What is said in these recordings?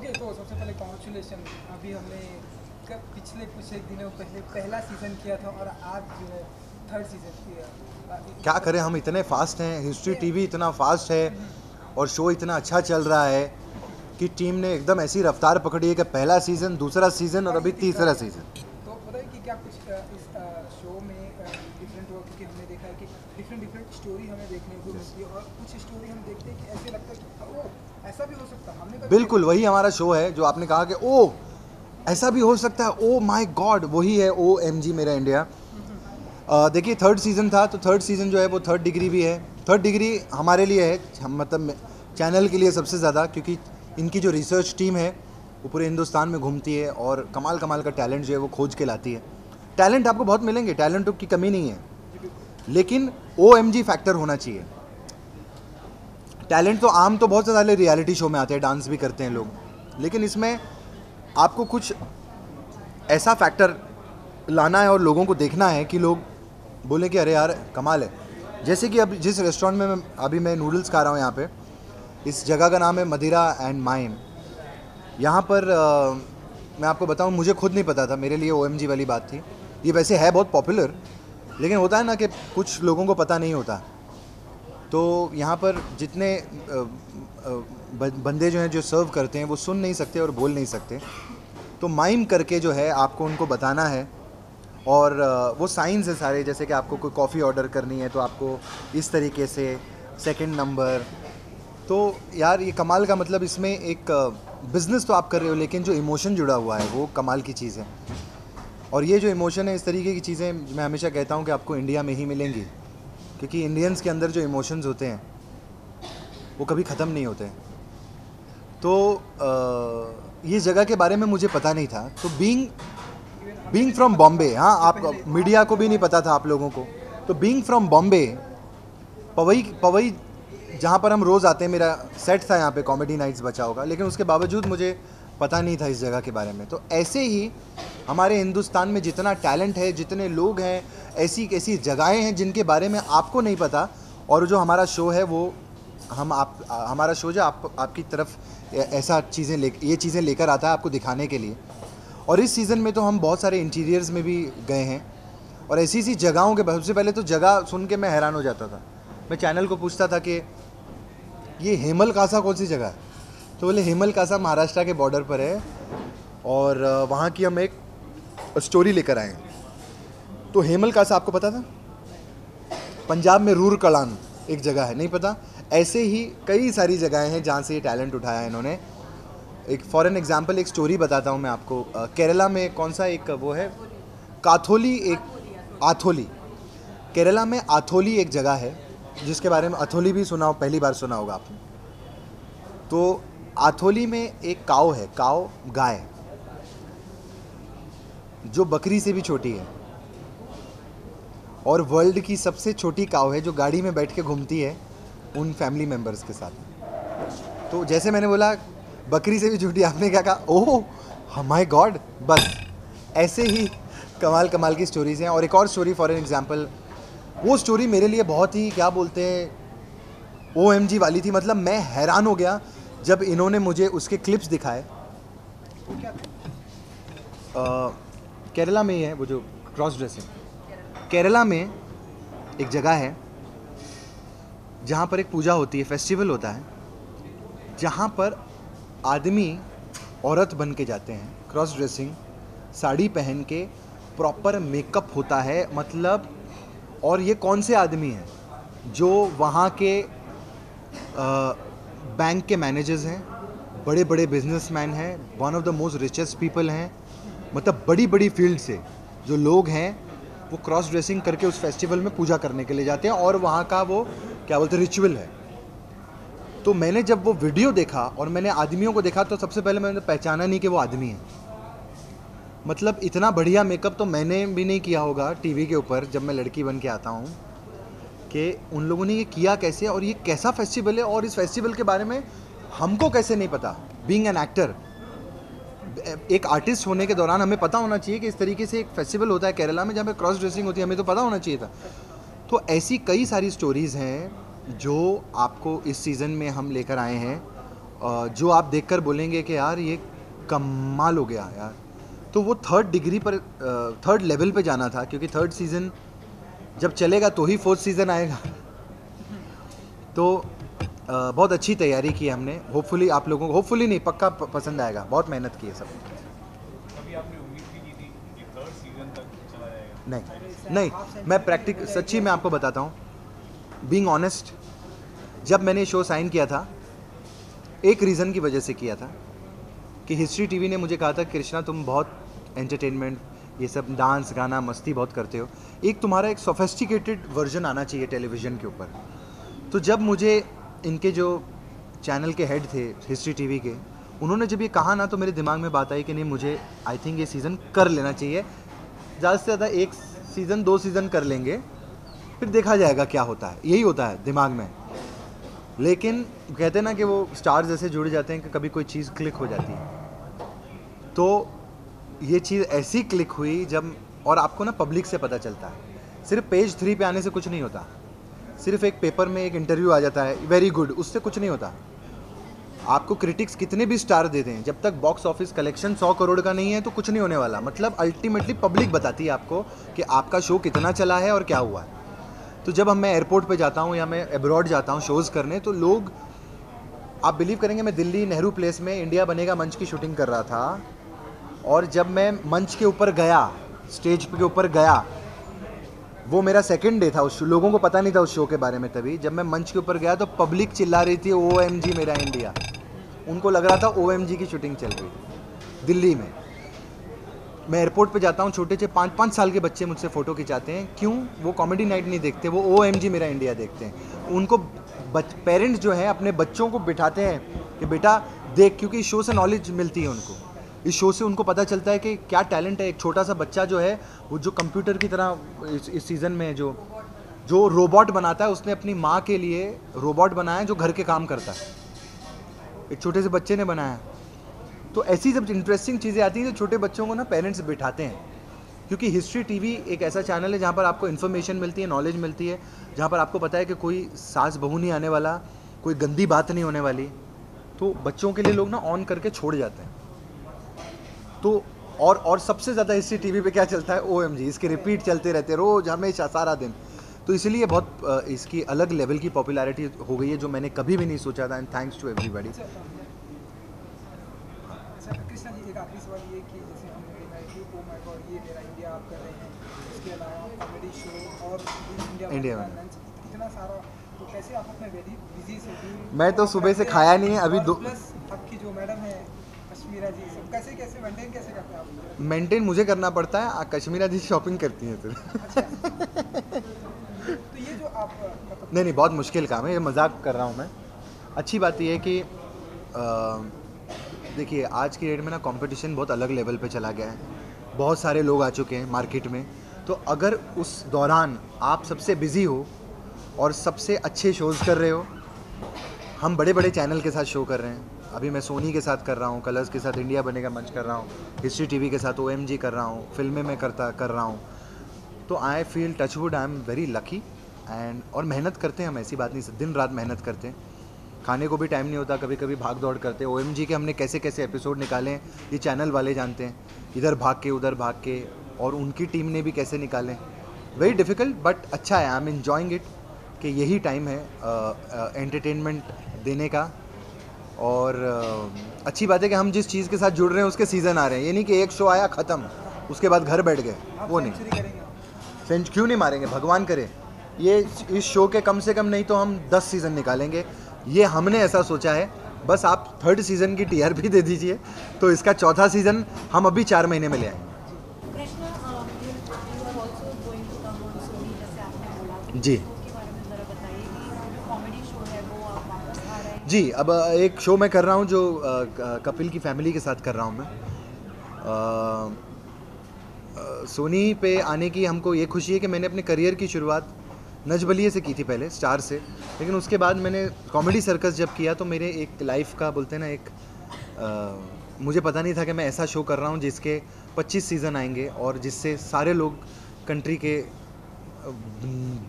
Okay, तो सबसे पहले कॉन्ग्रेचुलेशन। अभी हमने पिछले कुछ एक दिनों पहले पहला सीज़न किया था और आज जो है थर्ड सीज़न किया। क्या करें, हम इतने फास्ट हैं, हिस्ट्री टीवी इतना फास्ट है और शो इतना अच्छा चल रहा है कि टीम ने एकदम ऐसी रफ्तार पकड़ी है कि पहला सीज़न, दूसरा सीज़न और अभी तीसरा सीज़न। तो पता है कि क्या कुछ इस शो में डिफरेंट हुआ, क्योंकि हमने देखा है कि डिफरेंट स्टोरी हमें देखने को मिलती है और कुछ स्टोरी हम देखते हैं कि ऐसे लगता है कि ओ ऐसा भी हो सकता है। हमने कभी बिल्कुल वही हमारा शो है जो आपने कहा कि ओ ऐसा भी हो सकता है, ओ माय गॉड, वही है OMG मेरा इंडिया। देखिए थर्ड सीज़न था तो थर्ड सीज़न जो है वो थर्ड डिग्री भी है। थर्ड डिग्री हमारे लिए है, मतलब चैनल के लिए सबसे ज़्यादा, क्योंकि इनकी जो रिसर्च टीम है वो पूरे हिंदुस्तान में घूमती है और कमाल कमाल का टैलेंट जो है वो खोज के लाती है। टैलेंट आपको बहुत मिलेंगे, टैलेंट की कमी नहीं है, लेकिन OMG फैक्टर होना चाहिए। टैलेंट तो आम तो बहुत सारे रियलिटी शो में आते हैं, डांस भी करते हैं लोग, लेकिन इसमें आपको कुछ ऐसा फैक्टर लाना है और लोगों को देखना है कि लोग बोले कि अरे यार कमाल है। जैसे कि अब जिस रेस्टोरेंट में अभी मैं नूडल्स खा रहा हूँ यहाँ पे, इस जगह का नाम है मदिरा एंड माइम। यहाँ पर मैं आपको बताऊँ, मुझे खुद नहीं पता था, मेरे लिए OMG वाली बात थी। ये वैसे है बहुत पॉपुलर, लेकिन होता है ना कि कुछ लोगों को पता नहीं होता। तो यहाँ पर जितने बंदे जो हैं जो सर्व करते हैं वो सुन नहीं सकते और बोल नहीं सकते, तो माइम करके जो है आपको उनको बताना है। और वो साइंस है सारे, जैसे कि आपको कोई कॉफ़ी ऑर्डर करनी है तो आपको इस तरीके से सेकंड नंबर। तो यार ये कमाल का, मतलब इसमें एक बिज़नेस तो आप कर रहे हो लेकिन जो इमोशन जुड़ा हुआ है वो कमाल की चीज़ है। और ये जो इमोशन है, इस तरीके की चीज़ें मैं हमेशा कहता हूँ कि आपको इंडिया में ही मिलेंगी, क्योंकि इंडियंस के अंदर जो इमोशंस होते हैं वो कभी ख़त्म नहीं होते। तो ये जगह के बारे में मुझे पता नहीं था, तो बीइंग फ्रॉम बॉम्बे, हाँ आप मीडिया को भी नहीं पता था आप लोगों को, तो बीइंग फ्रॉम बॉम्बे, पवई जहाँ पर हम रोज़ आते हैं, मेरा सेट था यहाँ पे कॉमेडी नाइट्स बचा होगा, लेकिन उसके बावजूद मुझे पता नहीं था इस जगह के बारे में। तो ऐसे ही हमारे हिंदुस्तान में जितना टैलेंट है, जितने लोग हैं, ऐसी ऐसी जगहें हैं जिनके बारे में आपको नहीं पता, और जो हमारा शो है वो हमारा शो जो आपकी तरफ ऐसा ये चीज़ें लेकर आता है आपको दिखाने के लिए। और इस सीज़न में तो हम बहुत सारे इंटीरियर्स में भी गए हैं और ऐसी ऐसी जगहों के, सबसे पहले तो जगह सुन के मैं हैरान हो जाता था। मैं चैनल को पूछता था कि ये हेमल कासा कौन सी जगह है, तो बोले हेमल कासा महाराष्ट्र के बॉर्डर पर है और वहाँ की हम एक स्टोरी लेकर आए हैं। तो हेमल कासा आपको पता था? पंजाब में रूर कलान एक जगह है, नहीं पता? ऐसे ही कई सारी जगहें हैं जहाँ से ये टैलेंट उठाया है इन्होंने। एक फॉर एन एग्जाम्पल एक स्टोरी बताता हूँ मैं आपको। केरला में कौन सा एक वो है, काथोली, एक आथोली, केरला में आथोली एक जगह है जिसके बारे में अथोली भी सुना हो, पहली बार सुना होगा आपने। तो आथोली में एक काव है, काव गाय, जो बकरी से भी छोटी है और वर्ल्ड की सबसे छोटी काव है, जो गाड़ी में बैठ के घूमती है उन फैमिली मेम्बर्स के साथ। तो जैसे मैंने बोला बकरी से भी छोटी, आपने क्या कहा? Oh my God. बस ऐसे ही कमाल कमाल की स्टोरीज़ हैं। और एक और स्टोरी फॉर एन एग्जांपल, वो स्टोरी मेरे लिए बहुत ही क्या बोलते हैं OMG वाली थी। मतलब मैं हैरान हो गया जब इन्होंने मुझे उसके क्लिप्स दिखाए। केरला में ही है वो जो क्रॉस ड्रेसिंग। केरला में एक जगह है जहाँ पर एक पूजा होती है, फेस्टिवल होता है, जहाँ पर आदमी औरत बन के जाते हैं, क्रॉस ड्रेसिंग, साड़ी पहन के, प्रॉपर मेकअप होता है, मतलब। और ये कौन से आदमी हैं? जो वहाँ के बैंक के मैनेजर्स हैं, बड़े बड़े बिजनेसमैन हैं, one of the most richest people हैं, मतलब बड़ी बड़ी फील्ड से जो लोग हैं वो क्रॉस ड्रेसिंग करके उस फेस्टिवल में पूजा करने के लिए जाते हैं और वहाँ का वो क्या बोलते हैं रिचुअल है। तो मैंने जब वो वीडियो देखा और मैंने आदमियों को देखा तो सबसे पहले मैंने पहचाना नहीं कि वो आदमी है। मतलब इतना बढ़िया मेकअप तो मैंने भी नहीं किया होगा टीवी के ऊपर जब मैं लड़की बन के आता हूँ, कि उन लोगों ने ये किया कैसे और ये कैसा फेस्टिवल है और इस फेस्टिवल के बारे में हमको कैसे नहीं पता। बीइंग एन एक्टर, एक आर्टिस्ट होने के दौरान हमें पता होना चाहिए कि इस तरीके से एक फेस्टिवल होता है केरला में जहाँ पे क्रॉस ड्रेसिंग होती है, हमें तो पता होना चाहिए था। तो ऐसी कई सारी स्टोरीज़ हैं जो आपको इस सीज़न में हम लेकर आए हैं। जो आप देखकर बोलेंगे कि यार ये कमाल हो गया यार। तो वो थर्ड डिग्री पर, थर्ड लेवल पे जाना था, क्योंकि थर्ड सीज़न जब चलेगा तो ही फोर्थ सीज़न आएगा। तो बहुत अच्छी तैयारी की हमने। होपफुली आप लोगों को, होपफुली नहीं, पक्का पसंद आएगा। बहुत मेहनत की है सब। अभी आपने उम्मीद भी की थी कि थर्ड सीजन तक चला जाएगा? नहीं नहीं, मैं सच्ची मैं आपको बताता हूँ, बीइंग ऑनेस्ट, जब मैंने शो साइन किया था एक रीज़न की वजह से किया था कि हिस्ट्री टीवी ने मुझे कहा था कृष्णा तुम बहुत एंटरटेनमेंट, ये सब डांस गाना मस्ती बहुत करते हो, एक तुम्हारा एक सोफेस्टिकेटेड वर्जन आना चाहिए टेलीविज़न के ऊपर। तो जब मुझे इनके जो चैनल के हेड थे हिस्ट्री टीवी के, उन्होंने जब ये कहा ना, तो मेरे दिमाग में बात आई कि नहीं, मुझे आई थिंक ये सीज़न कर लेना चाहिए। ज़्यादा से ज़्यादा एक सीज़न 2 सीज़न कर लेंगे, फिर देखा जाएगा क्या होता है। यही होता है दिमाग में। लेकिन कहते हैं ना कि वो स्टार्स ऐसे जुड़ जाते हैं कि कभी कोई चीज़ क्लिक हो जाती है। तो ये चीज़ ऐसी क्लिक हुई जब, और आपको ना पब्लिक से पता चलता है, सिर्फ पेज 3 पे आने से कुछ नहीं होता, सिर्फ एक पेपर में एक इंटरव्यू आ जाता है वेरी गुड, उससे कुछ नहीं होता। आपको क्रिटिक्स कितने भी स्टार दे दें, जब तक बॉक्स ऑफिस कलेक्शन 100 करोड़ का नहीं है तो कुछ नहीं होने वाला। मतलब अल्टीमेटली पब्लिक बताती है आपको कि आपका शो कितना चला है और क्या हुआ है। तो जब मैं एयरपोर्ट पे जाता हूँ या मैं अब्रॉड जाता हूँ शोज़ करने, तो लोग, आप बिलीव करेंगे, मैं दिल्ली नेहरू प्लेस में इंडिया बनेगा मंच की शूटिंग कर रहा था, और जब मैं मंच के ऊपर गया, स्टेज के ऊपर गया, वो मेरा सेकंड डे था उस शो, लोगों को पता नहीं था उस शो के बारे में। तभी जब मैं मंच के ऊपर गया तो पब्लिक चिल्ला रही थी OMG मेरा इंडिया। उनको लग रहा था OMG की शूटिंग चल रही दिल्ली में। मैं एयरपोर्ट पे जाता हूँ, छोटे से 5-5 साल के बच्चे मुझसे फ़ोटो खिंचाते हैं। क्यों? वो कॉमेडी नाइट नहीं देखते, वो OMG मेरा इंडिया देखते हैं। उनको पेरेंट्स जो हैं अपने बच्चों को बिठाते हैं कि बेटा देख, क्योंकि इस शो से नॉलेज मिलती है उनको। इस शो से उनको पता चलता है कि क्या टैलेंट है। एक छोटा सा बच्चा जो है, वो जो कंप्यूटर की तरह इस सीज़न में जो रोबोट बनाता है, उसने अपनी माँ के लिए रोबोट बनाया जो घर के काम करता है, एक छोटे से बच्चे ने बनाया। तो ऐसी जब इंटरेस्टिंग चीज़ें आती हैं तो छोटे बच्चों को ना पेरेंट्स बिठाते हैं, क्योंकि हिस्ट्री टीवी एक ऐसा चैनल है जहाँ पर आपको इन्फॉर्मेशन मिलती है, नॉलेज मिलती है, जहाँ पर आपको पता है कि कोई सास बहू नहीं आने वाला, कोई गंदी बात नहीं होने वाली। तो बच्चों के लिए लोग ना ऑन करके छोड़ जाते हैं। तो और सबसे ज़्यादा हिस्ट्री टीवी पे क्या चलता है? OMG, इसके रिपीट चलते रहते रोज़, हमेशा, सारा दिन। तो इसलिए बहुत इसकी अलग लेवल की पॉपुलैरिटी हो गई है, जो मैंने कभी भी नहीं सोचा था। And thanks to everybody. अच्छा कृष्णा जी, एक आखिरी सवाल ये कि जैसे हमने देखा है कि ओ माय गॉड ये मेरा इंडिया आप कर रहे हैं, इसके अलावा कॉमेडी शो और इंडिया में इतना सारा, तो कैसे आप अपने वेरी बिजी शेड्यूल, मैं तो सुबह से खाया नहीं है अभी दो, प्लस आपकी जो मैडम है कश्मीरा जी, सब कैसे मेंटेन कैसे करते हैं आप? मेंटेन मुझे करना पड़ता है, कश्मीरा जी शॉपिंग करती हैं फिर। तो ये जो आप मतलब नहीं, बहुत मुश्किल काम है, ये मजाक कर रहा हूँ मैं। अच्छी बात ये है कि देखिए आज की डेट में ना कंपटीशन बहुत अलग लेवल पे चला गया है, बहुत सारे लोग आ चुके हैं मार्केट में। तो अगर उस दौरान आप सबसे बिज़ी हो और सबसे अच्छे शोज़ कर रहे हो, हम बड़े बड़े चैनल के साथ शो कर रहे हैं, अभी मैं सोनी के साथ कर रहा हूँ, कलर्स के साथ इंडिया बनेगा मंच कर रहा हूँ, हिस्ट्री टीवी के साथ OMG कर रहा हूँ, फिल्में में कर रहा हूँ। तो I feel touchwood, I am very lucky. And और मेहनत करते हैं हम, ऐसी बात नहीं, दिन रात मेहनत करते हैं, खाने को भी टाइम नहीं होता, कभी कभी भाग दौड़ करते हैं। OMG के हमने कैसे कैसे एपिसोड निकाले हैं ये चैनल वाले जानते हैं, इधर भाग के उधर भाग के, और उनकी टीम ने भी कैसे निकाले। वेरी डिफ़िकल्ट बट अच्छा है, आई एम एन्जॉइंग इट, कि यही टाइम है एंटरटेनमेंट देने का। और अच्छी बात है कि हम जिस चीज़ के साथ जुड़ रहे हैं उसके सीज़न आ रहे हैं। ये नहीं कि एक शो आया ख़त्म, उसके बाद घर बैठ गए, वो नहीं। सेंच क्यों नहीं मारेंगे, भगवान करे। ये इस शो के कम से कम नहीं तो हम 10 सीज़न निकालेंगे, ये हमने ऐसा सोचा है। बस आप 3rd सीज़न की TRP दे दीजिए, तो इसका 4था सीज़न हम अभी 4 महीने में ले आएंगे। Krishna, you are also going to come on Sony, जैसे आपने बोला, जी उसके बारे में ज़रा बताइए कि जो कॉमेडी शो है वो आप वापस आ रहे हैं? जी, अब एक शो मैं कर रहा हूँ जो कपिल की फैमिली के साथ कर रहा हूँ मैं। सोनी पे आने की हमको ये खुशी है कि मैंने अपने करियर की शुरुआत नजबलिए से की थी, पहले स्टार से, लेकिन उसके बाद मैंने कॉमेडी सर्कस जब किया तो मेरे एक लाइफ का बोलते हैं ना एक मुझे पता नहीं था कि मैं ऐसा शो कर रहा हूँ जिसके 25 सीज़न आएंगे और जिससे सारे लोग कंट्री के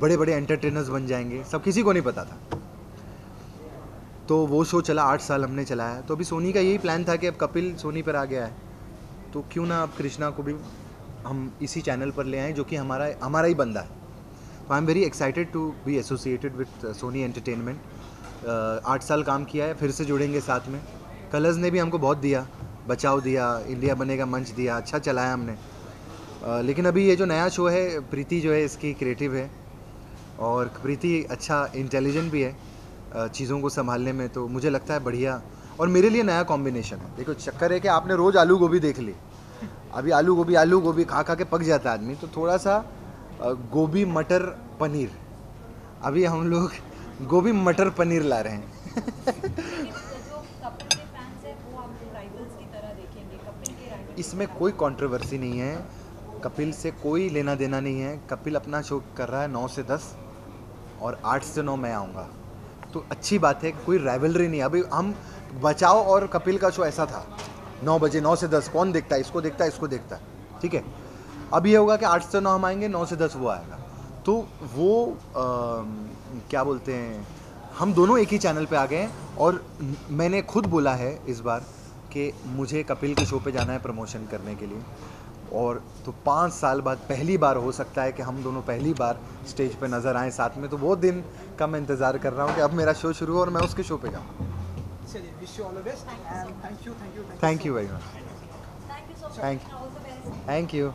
बड़े बड़े एंटरटेनर्स बन जाएंगे, सब किसी को नहीं पता था। तो वो शो चला 8 साल हमने चलाया। तो अभी सोनी का यही प्लान था कि अब कपिल सोनी पर आ गया है, तो क्यों ना अब कृष्णा को भी हम इसी चैनल पर ले आएँ जो कि हमारा ही बंदा है। तो I am very excited to be associated with Sony entertainment. 8 साल काम किया है, फिर से जुड़ेंगे साथ में। कलर्स ने भी हमको बहुत दिया, बचाव दिया, इंडिया बनेगा मंच दिया, अच्छा चलाया हमने। लेकिन अभी ये जो नया शो है, प्रीति जो है इसकी क्रिएटिव है, और प्रीति अच्छा इंटेलिजेंट भी है चीज़ों को संभालने में, तो मुझे लगता है बढ़िया। और मेरे लिए नया कॉम्बिनेशन है। देखो चक्कर है कि आपने रोज़ आलू गोभी देख ली, अभी आलू गोभी खा खा के पक जाता है आदमी, तो थोड़ा सा गोभी मटर पनीर, अभी हम लोग गोभी मटर पनीर ला रहे हैं। जो कपिल के फैंस हैं वो आपको राइवल्स की तरह देखेंगे, कपिल के राइवल। इसमें कोई कंट्रोवर्सी नहीं है, कपिल से कोई लेना देना नहीं है। कपिल अपना शो कर रहा है 9 से 10 और 8 से 9 मैं आऊँगा, तो अच्छी बात है, कोई राइवलरी नहीं है। अभी हम बचाओ और कपिल का शो ऐसा था 9 बजे 9 से 10 कौन देखता है, इसको देखता है, इसको देखता है, ठीक है। अब ये होगा कि 8 से 9 हम आएंगे, 9 से 10 वो आएगा, तो वो क्या बोलते हैं, हम दोनों एक ही चैनल पे आ गए हैं। और मैंने खुद बोला है इस बार कि मुझे कपिल के शो पे जाना है प्रमोशन करने के लिए, और तो 5 साल बाद पहली बार हो सकता है कि हम दोनों पहली बार स्टेज पे नज़र आएँ साथ में। तो वो दिन का मैं इंतज़ार कर रहा हूँ कि अब मेरा शो शुरू हो और मैं उसके शो पे जाऊँ। चलिए, wish you all the best and thank you thank you very much. Thank you so much, Thank- all the best. Thank you.